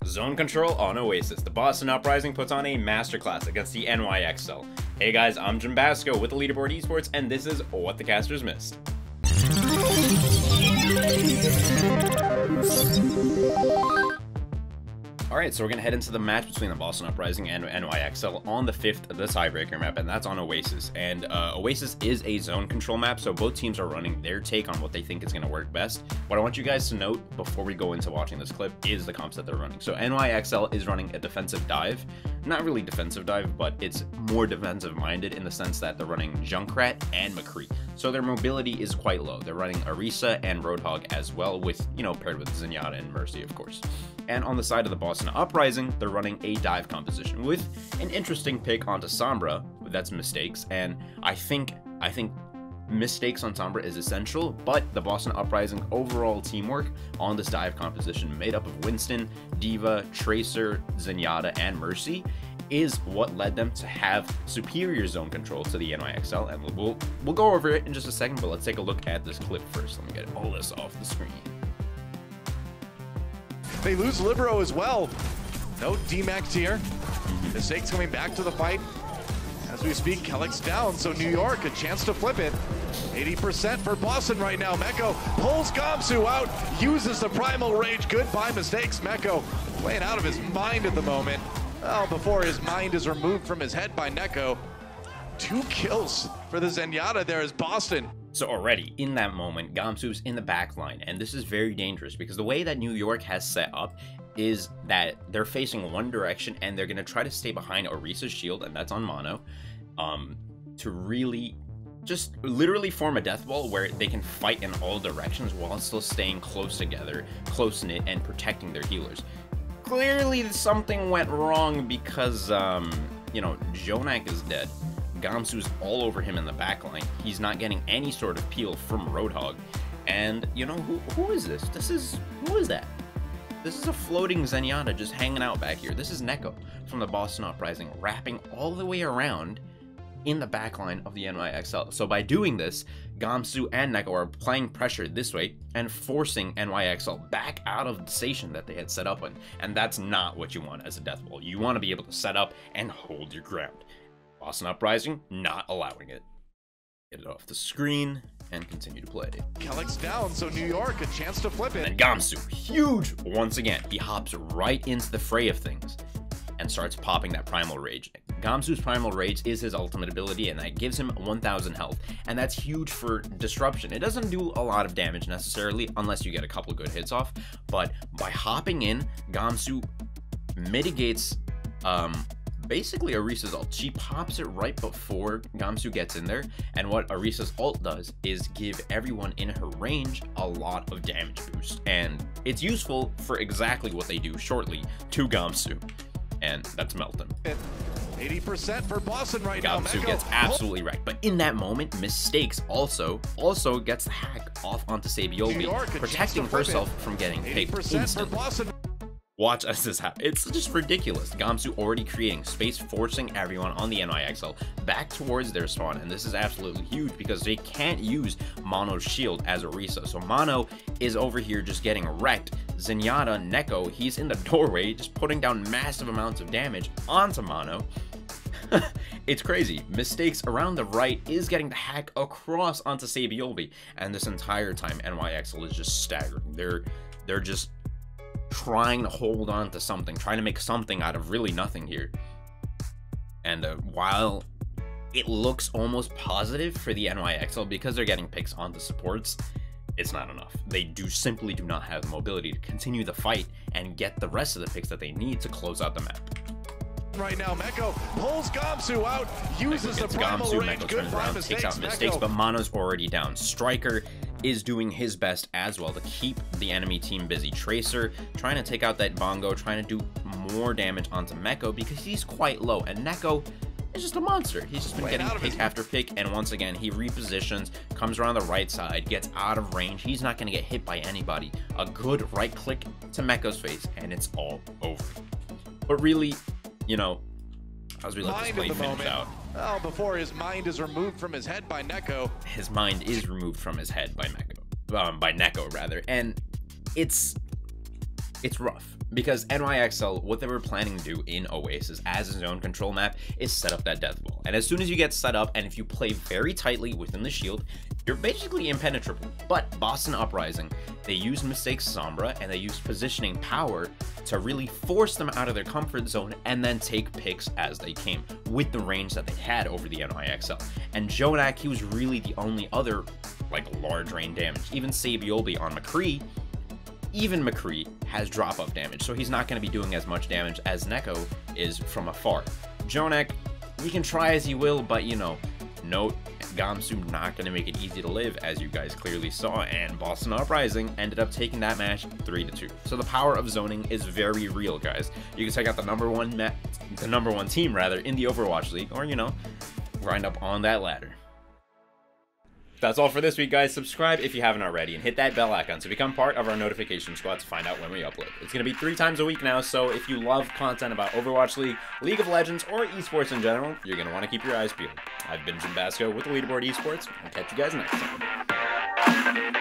Zone control on Oasis. The Boston Uprising puts on a masterclass against the NYXL. Hey guys, I'm Jim Basco with the Leaderboard Esports, and this is What the Casters Missed. Alright, so we're going to head into the match between the Boston Uprising and NYXL on the 5th of the Tiebreaker map, and that's on Oasis. And Oasis is a zone control map, so both teams are running their take on what they think is going to work best. What I want you guys to note before we go into watching this clip is the comps that they're running. So NYXL is running a defensive dive. Not really defensive dive, but it's more defensive minded in the sense that they're running Junkrat and McCree. So their mobility is quite low. They're running Orisa and Roadhog as well with, paired with Zenyatta and Mercy, of course. And on the side of the Boston Uprising, they're running a dive composition with an interesting pick onto Sombra. That's mistakes, and I think mistakes on Sombra is essential, but the Boston Uprising overall teamwork on this dive composition made up of Winston, D.Va, Tracer, Zenyatta, and Mercy is what led them to have superior zone control to the NYXL, and we'll go over it in just a second, but let's take a look at this clip first. Let me get all this off the screen. They lose Libero as well. No D-Max here. Mistakes coming back to the fight. As we speak, Kellick's down, so New York, a chance to flip it. 80% for Boston right now. Meko pulls Gamsu out, uses the Primal Rage. Goodbye mistakes. Meko playing out of his mind at the moment. Well, before his mind is removed from his head by Neko. 2 kills for the Zenyatta there as Boston. So already, in that moment, Gamsu's in the back line, and this is very dangerous because the way that New York has set up is that they're facing one direction and they're going to try to stay behind Orisa's shield, and that's on Mono, to really just literally form a death ball where they can fight in all directions while still staying close together, close-knit, and protecting their healers. Clearly, something went wrong because, Jonak is dead. Gamsu's all over him in the backline. He's not getting any sort of peel from Roadhog. And, who is this? Who is that? This is a floating Zenyatta just hanging out back here. This is Neko from the Boston Uprising, wrapping all the way around in the backline of the NYXL. So by doing this, Gamsu and Neko are applying pressure this way and forcing NYXL back out of the station that they had set up on. And that's not what you want as a death ball. You want to be able to set up and hold your ground. Boston Uprising not allowing it. Get it off the screen and continue to play. Kellick's down, so New York, a chance to flip it. And Gamsu, huge once again. He hops right into the fray of things and starts popping that Primal Rage. Gamsu's Primal Rage is his ultimate ability, and that gives him 1000 health, and that's huge for disruption. It doesn't do a lot of damage necessarily unless you get a couple good hits off, but by hopping in, Gamsu mitigates basically Orisa's ult. She pops it right before Gamsu gets in there, and what Orisa's ult does is give everyone in her range a lot of damage boost, and it's useful for exactly what they do shortly to Gamsu, and that's melt him. 80% for Boston right now. Gamsu gets absolutely wrecked, but in that moment, mistakes also gets the hack off onto Seibert, protecting herself from getting picked instantly. Watch as this happens. It's just ridiculous. Gamsu already creating space, forcing everyone on the NYXL back towards their spawn, and this is absolutely huge because they can't use Mono's shield as Orisa. So Mono is over here just getting wrecked. Zenyatta, Neko, he's in the doorway just putting down massive amounts of damage onto Mono. It's crazy. Mistakes around the right is getting the hack across onto Seibert, and this entire time NYXL is just staggering. They're just trying to hold on to something, trying to make something out of really nothing here. And while it looks almost positive for the NYXL because they're getting picks onto supports, it's not enough. They simply do not have the mobility to continue the fight and get the rest of the picks that they need to close out the map. Right now, Meko pulls Gamsu out, uses the Primal Rage. Meko turns around, takes out mistakes, but Mono's already down. Striker is doing his best as well to keep the enemy team busy. Tracer trying to take out that Bongo, trying to do more damage onto Meko because he's quite low, and Neko is just a monster. He's just been getting pick after pick, and once again, he repositions, comes around the right side, gets out of range. He's not going to get hit by anybody. A good right click to Meko's face, and it's all over. But really, as we let this play finish out. Well, before his mind is removed from his head by Neko. His mind is removed from his head by Neko rather, and it's it's rough because NYXL, what they were planning to do in Oasis as a zone control map is set up that death ball. And as soon as you get set up and if you play very tightly within the shield, you're basically impenetrable. But Boston Uprising, they used Mistakes Sombra and they used positioning power to really force them out of their comfort zone and then take picks as they came with the range that they had over the NYXL. And Jonak, he was really the only other like large range damage. Even Seibert on McCree, even McCree has drop-up damage, so he's not going to be doing as much damage as Neko is from afar. Jonak, he can try as he will, but you know, note, Gamsu not going to make it easy to live, as you guys clearly saw, and Boston Uprising ended up taking that match 3-2. So the power of zoning is very real, guys. You can check out the number one team rather in the Overwatch League, or you know, grind up on that ladder. That's all for this week, guys. Subscribe if you haven't already and hit that bell icon to become part of our notification squad to find out when we upload. It's going to be 3 times a week now, so if you love content about Overwatch League, League of Legends, or esports in general, you're going to want to keep your eyes peeled. I've been Jim Basco with the Leaderboard Esports. I'll catch you guys next time.